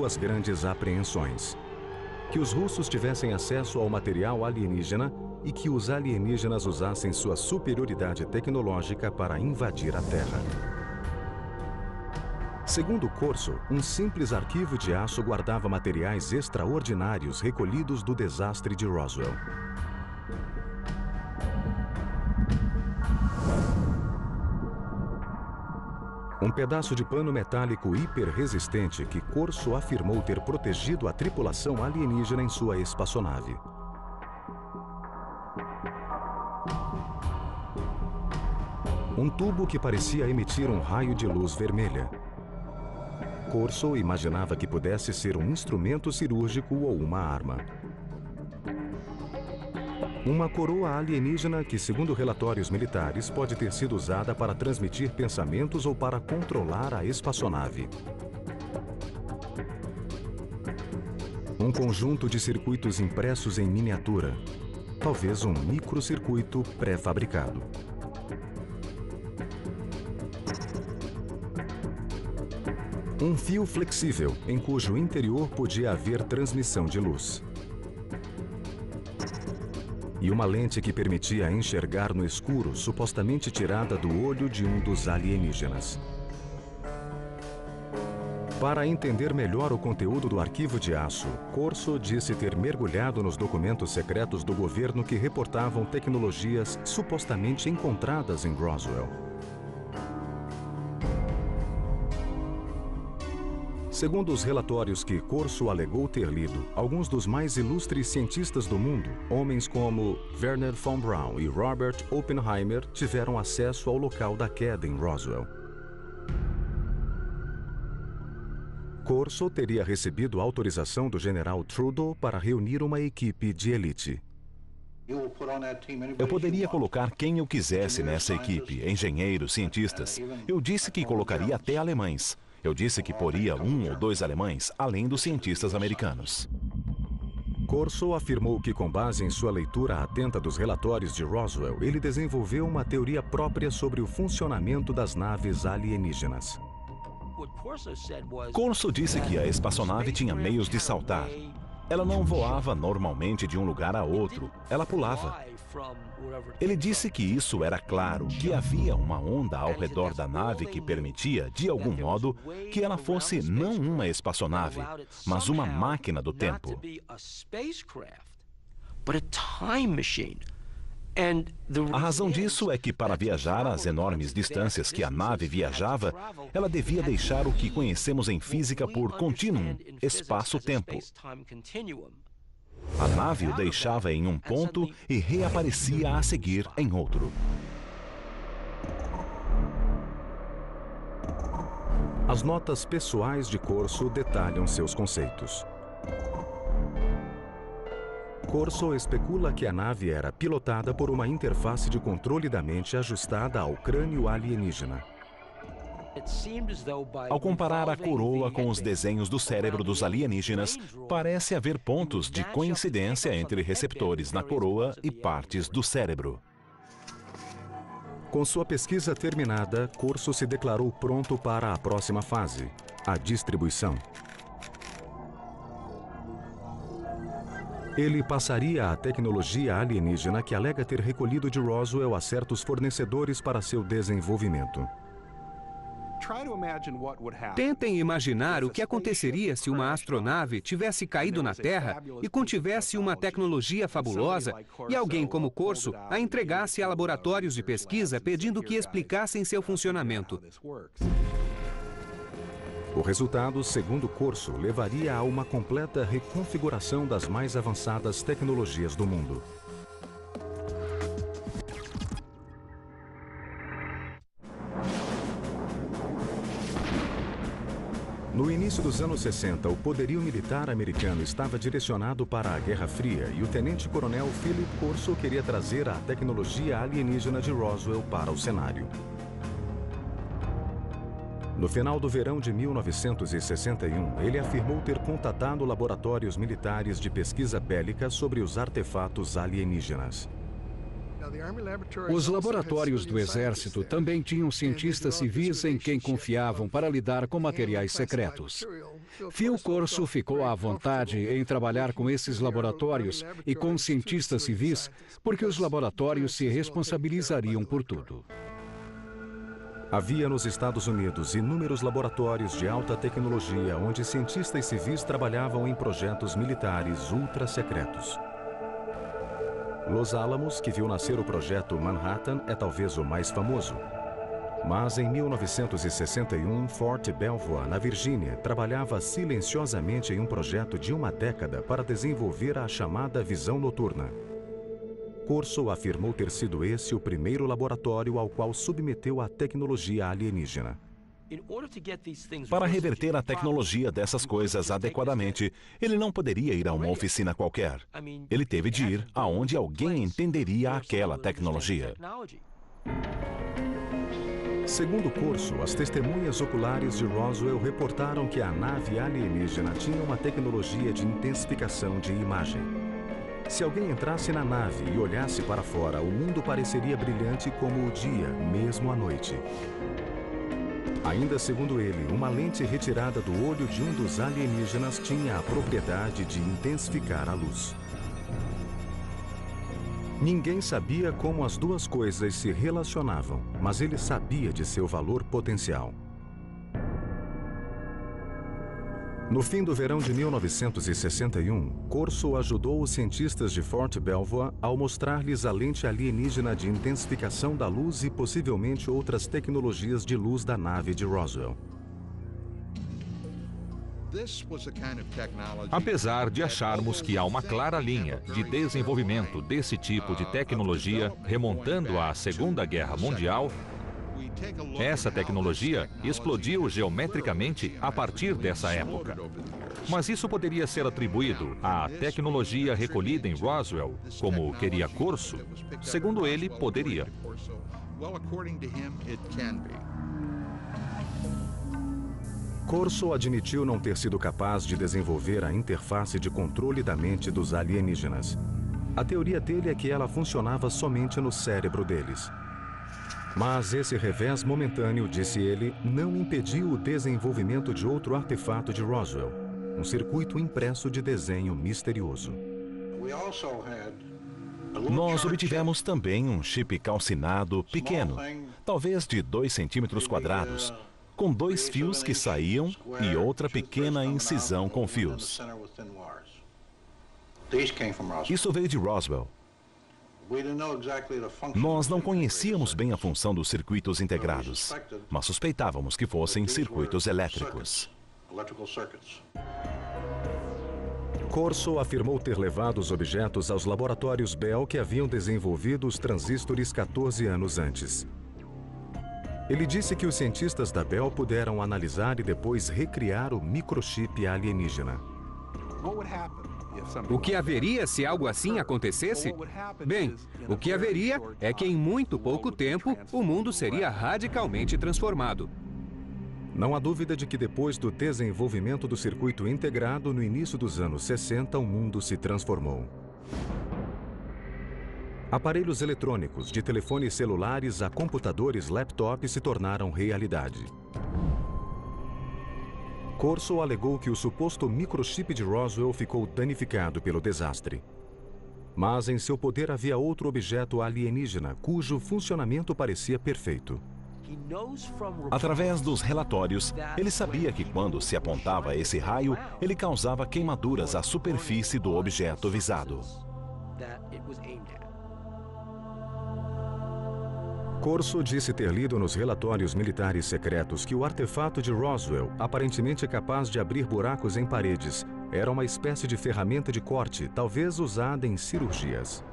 suas grandes apreensões: que os russos tivessem acesso ao material alienígena e que os alienígenas usassem sua superioridade tecnológica para invadir a Terra. Segundo Corso, um simples arquivo de aço guardava materiais extraordinários recolhidos do desastre de Roswell. Um pedaço de pano metálico hiperresistente que Corso afirmou ter protegido a tripulação alienígena em sua espaçonave. Um tubo que parecia emitir um raio de luz vermelha. Corso imaginava que pudesse ser um instrumento cirúrgico ou uma arma. Uma coroa alienígena que, segundo relatórios militares, pode ter sido usada para transmitir pensamentos ou para controlar a espaçonave. Um conjunto de circuitos impressos em miniatura. Talvez um microcircuito pré-fabricado. Um fio flexível, em cujo interior podia haver transmissão de luz. E uma lente que permitia enxergar no escuro, supostamente tirada do olho de um dos alienígenas. Para entender melhor o conteúdo do arquivo de aço, Corso disse ter mergulhado nos documentos secretos do governo que reportavam tecnologias supostamente encontradas em Roswell. Segundo os relatórios que Corso alegou ter lido, alguns dos mais ilustres cientistas do mundo, homens como Wernher von Braun e Robert Oppenheimer, tiveram acesso ao local da queda em Roswell. Corso teria recebido autorização do general Trudeau para reunir uma equipe de elite. Eu poderia colocar quem eu quisesse nessa equipe, engenheiros, cientistas. Eu disse que colocaria até alemães. Eu disse que poria 1 ou 2 alemães, além dos cientistas americanos. Corso afirmou que, com base em sua leitura atenta dos relatórios de Roswell, ele desenvolveu uma teoria própria sobre o funcionamento das naves alienígenas. Corso disse que a espaçonave tinha meios de saltar. Ela não voava normalmente de um lugar a outro, ela pulava. Ele disse que isso era claro, que havia uma onda ao redor da nave que permitia, de algum modo, que ela fosse não uma espaçonave, mas uma máquina do tempo. A razão disso é que, para viajar às enormes distâncias que a nave viajava, ela devia deixar o que conhecemos em física por contínuo, espaço-tempo. A nave o deixava em um ponto e reaparecia a seguir em outro. As notas pessoais de Corso detalham seus conceitos. Corso especula que a nave era pilotada por uma interface de controle da mente ajustada ao crânio alienígena. Ao comparar a coroa com os desenhos do cérebro dos alienígenas, parece haver pontos de coincidência entre receptores na coroa e partes do cérebro. Com sua pesquisa terminada, Corso se declarou pronto para a próxima fase, a distribuição. Ele passaria a tecnologia alienígena que alega ter recolhido de Roswell a certos fornecedores para seu desenvolvimento. Tentem imaginar o que aconteceria se uma astronave tivesse caído na Terra e contivesse uma tecnologia fabulosa e alguém como Corso a entregasse a laboratórios de pesquisa pedindo que explicassem seu funcionamento. O resultado, segundo Corso, levaria a uma completa reconfiguração das mais avançadas tecnologias do mundo. No início dos anos 60, o poderio militar americano estava direcionado para a Guerra Fria e o tenente-coronel Philip Corso queria trazer a tecnologia alienígena de Roswell para o cenário. No final do verão de 1961, ele afirmou ter contatado laboratórios militares de pesquisa bélica sobre os artefatos alienígenas. Os laboratórios do Exército também tinham cientistas civis em quem confiavam para lidar com materiais secretos. Phil Corso ficou à vontade em trabalhar com esses laboratórios e com cientistas civis, porque os laboratórios se responsabilizariam por tudo. Havia nos Estados Unidos inúmeros laboratórios de alta tecnologia onde cientistas civis trabalhavam em projetos militares ultra secretos. Los Alamos, que viu nascer o projeto Manhattan, é talvez o mais famoso. Mas em 1961, Fort Belvoir, na Virgínia, trabalhava silenciosamente em um projeto de uma década para desenvolver a chamada visão noturna. Corso afirmou ter sido esse o primeiro laboratório ao qual submeteu a tecnologia alienígena. Para reverter a tecnologia dessas coisas adequadamente, ele não poderia ir a uma oficina qualquer. Ele teve de ir aonde alguém entenderia aquela tecnologia. Segundo Corso, as testemunhas oculares de Roswell reportaram que a nave alienígena tinha uma tecnologia de intensificação de imagem. Se alguém entrasse na nave e olhasse para fora, o mundo pareceria brilhante como o dia, mesmo à noite. Ainda segundo ele, uma lente retirada do olho de um dos alienígenas tinha a propriedade de intensificar a luz. Ninguém sabia como as duas coisas se relacionavam, mas ele sabia de seu valor potencial. No fim do verão de 1961, Corso ajudou os cientistas de Fort Belvoir ao mostrar-lhes a lente alienígena de intensificação da luz e possivelmente outras tecnologias de luz da nave de Roswell. Apesar de acharmos que há uma clara linha de desenvolvimento desse tipo de tecnologia remontando à Segunda Guerra Mundial, essa tecnologia explodiu geometricamente a partir dessa época. Mas isso poderia ser atribuído à tecnologia recolhida em Roswell, como queria Corso? Segundo ele, poderia. Corso admitiu não ter sido capaz de desenvolver a interface de controle da mente dos alienígenas. A teoria dele é que ela funcionava somente no cérebro deles. Mas esse revés momentâneo, disse ele, não impediu o desenvolvimento de outro artefato de Roswell, um circuito impresso de desenho misterioso. Nós obtivemos também um chip calcinado pequeno, talvez de 2 centímetros quadrados, com 2 fios que saíam e outra pequena incisão com fios. Isso veio de Roswell. Nós não conhecíamos bem a função dos circuitos integrados, mas suspeitávamos que fossem circuitos elétricos. Corso afirmou ter levado os objetos aos laboratórios Bell que haviam desenvolvido os transistores 14 anos antes. Ele disse que os cientistas da Bell puderam analisar e depois recriar o microchip alienígena. O que haveria se algo assim acontecesse? Bem, o que haveria é que em muito pouco tempo o mundo seria radicalmente transformado. Não há dúvida de que depois do desenvolvimento do circuito integrado no início dos anos 60, o mundo se transformou. Aparelhos eletrônicos, de telefones celulares a computadores laptop se tornaram realidade. Corso alegou que o suposto microchip de Roswell ficou danificado pelo desastre. Mas em seu poder havia outro objeto alienígena, cujo funcionamento parecia perfeito. Através dos relatórios, ele sabia que quando se apontava esse raio, ele causava queimaduras à superfície do objeto visado. Corso disse ter lido nos relatórios militares secretos que o artefato de Roswell, aparentemente capaz de abrir buracos em paredes, era uma espécie de ferramenta de corte, talvez usada em cirurgias.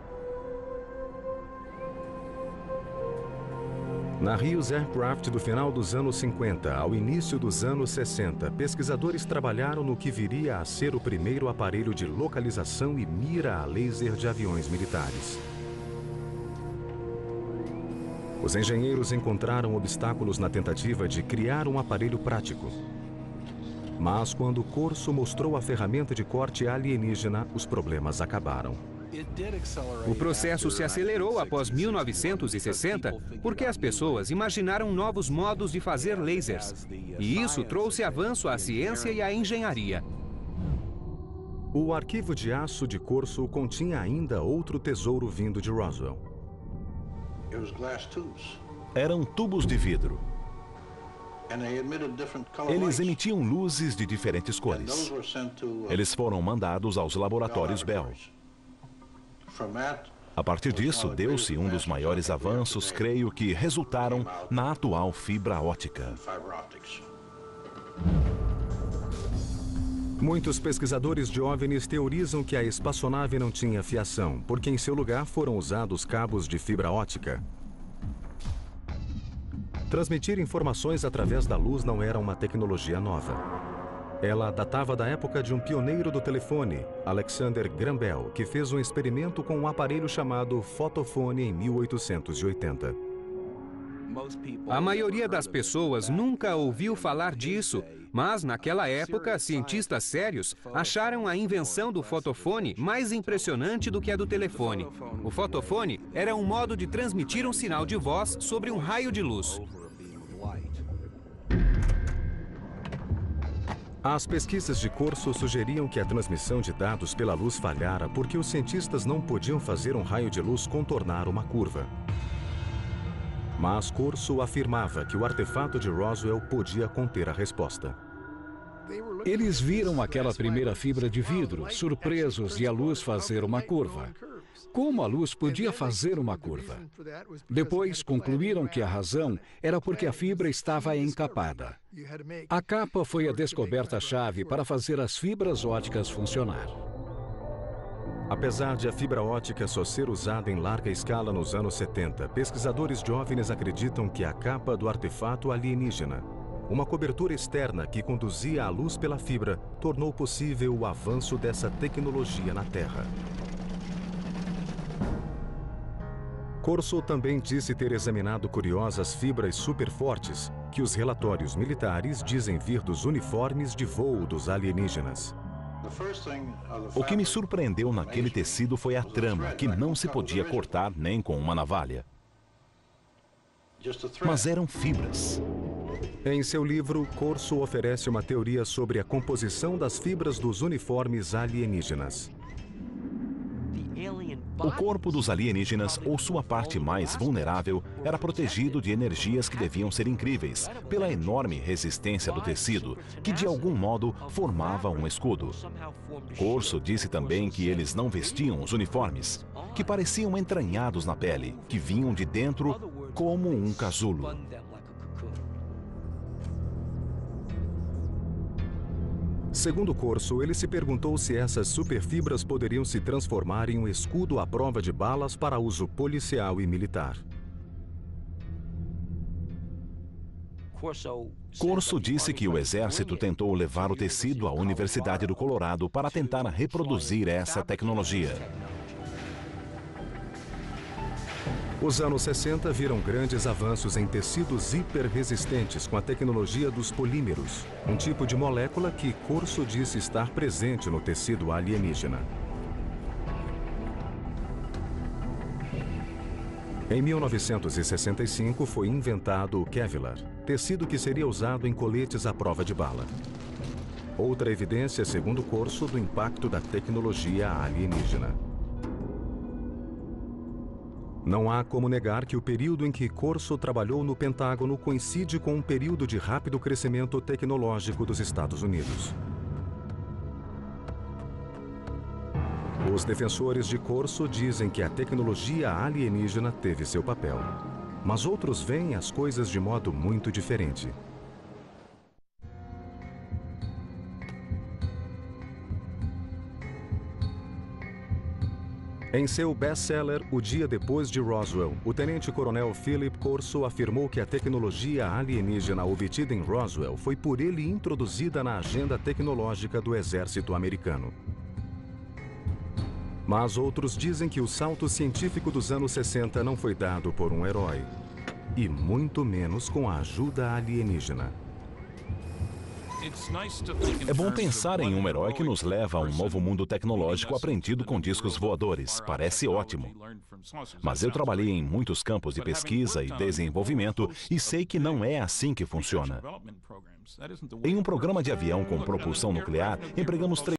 Na Hughes Aircraft do final dos anos 50 ao início dos anos 60, pesquisadores trabalharam no que viria a ser o primeiro aparelho de localização e mira a laser de aviões militares. Os engenheiros encontraram obstáculos na tentativa de criar um aparelho prático. Mas quando Corso mostrou a ferramenta de corte alienígena, os problemas acabaram. O processo se acelerou após 1960 porque as pessoas imaginaram novos modos de fazer lasers. E isso trouxe avanço à ciência e à engenharia. O arquivo de aço de Corso continha ainda outro tesouro vindo de Roswell. Eram tubos de vidro. Eles emitiam luzes de diferentes cores. Eles foram mandados aos laboratórios Bell. A partir disso, deu-se um dos maiores avanços, creio que resultaram na atual fibra óptica. Muitos pesquisadores de OVNIs teorizam que a espaçonave não tinha fiação, porque em seu lugar foram usados cabos de fibra óptica. Transmitir informações através da luz não era uma tecnologia nova. Ela datava da época de um pioneiro do telefone, Alexander Graham Bell, que fez um experimento com um aparelho chamado fotofone em 1880. A maioria das pessoas nunca ouviu falar disso, mas naquela época, cientistas sérios acharam a invenção do fotofone mais impressionante do que a do telefone. O fotofone era um modo de transmitir um sinal de voz sobre um raio de luz. As pesquisas de Corso sugeriam que a transmissão de dados pela luz falhara porque os cientistas não podiam fazer um raio de luz contornar uma curva. Mas Corso afirmava que o artefato de Roswell podia conter a resposta. Eles viram aquela primeira fibra de vidro, surpresos de a luz fazer uma curva. Como a luz podia fazer uma curva? Depois concluíram que a razão era porque a fibra estava encapada. A capa foi a descoberta-chave para fazer as fibras ópticas funcionar. Apesar de a fibra óptica só ser usada em larga escala nos anos 70, pesquisadores de OVNIs acreditam que a capa do artefato alienígena, uma cobertura externa que conduzia a luz pela fibra, tornou possível o avanço dessa tecnologia na Terra. Corso também disse ter examinado curiosas fibras superfortes que os relatórios militares dizem vir dos uniformes de voo dos alienígenas. O que me surpreendeu naquele tecido foi a trama, que não se podia cortar nem com uma navalha. Mas eram fibras. Em seu livro, Corso oferece uma teoria sobre a composição das fibras dos uniformes alienígenas. O corpo dos alienígenas, ou sua parte mais vulnerável, era protegido de energias que deviam ser incríveis, pela enorme resistência do tecido, que de algum modo formava um escudo. Corso disse também que eles não vestiam os uniformes, que pareciam entranhados na pele, que vinham de dentro como um casulo. Segundo Corso, ele se perguntou se essas superfibras poderiam se transformar em um escudo à prova de balas para uso policial e militar. Corso disse que o exército tentou levar o tecido à Universidade do Colorado para tentar reproduzir essa tecnologia. Os anos 60 viram grandes avanços em tecidos hiperresistentes com a tecnologia dos polímeros, um tipo de molécula que Corso disse estar presente no tecido alienígena. Em 1965 foi inventado o Kevlar, tecido que seria usado em coletes à prova de bala. Outra evidência, segundo Corso, do impacto da tecnologia alienígena. Não há como negar que o período em que Corso trabalhou no Pentágono coincide com um período de rápido crescimento tecnológico dos Estados Unidos. Os defensores de Corso dizem que a tecnologia alienígena teve seu papel, mas outros veem as coisas de modo muito diferente. Em seu best-seller O Dia Depois de Roswell, o tenente-coronel Philip Corso afirmou que a tecnologia alienígena obtida em Roswell foi por ele introduzida na agenda tecnológica do exército americano. Mas outros dizem que o salto científico dos anos 60 não foi dado por um herói, e muito menos com a ajuda alienígena. É bom pensar em um herói que nos leva a um novo mundo tecnológico aprendido com discos voadores. Parece ótimo. Mas eu trabalhei em muitos campos de pesquisa e desenvolvimento e sei que não é assim que funciona. Em um programa de avião com propulsão nuclear, empregamos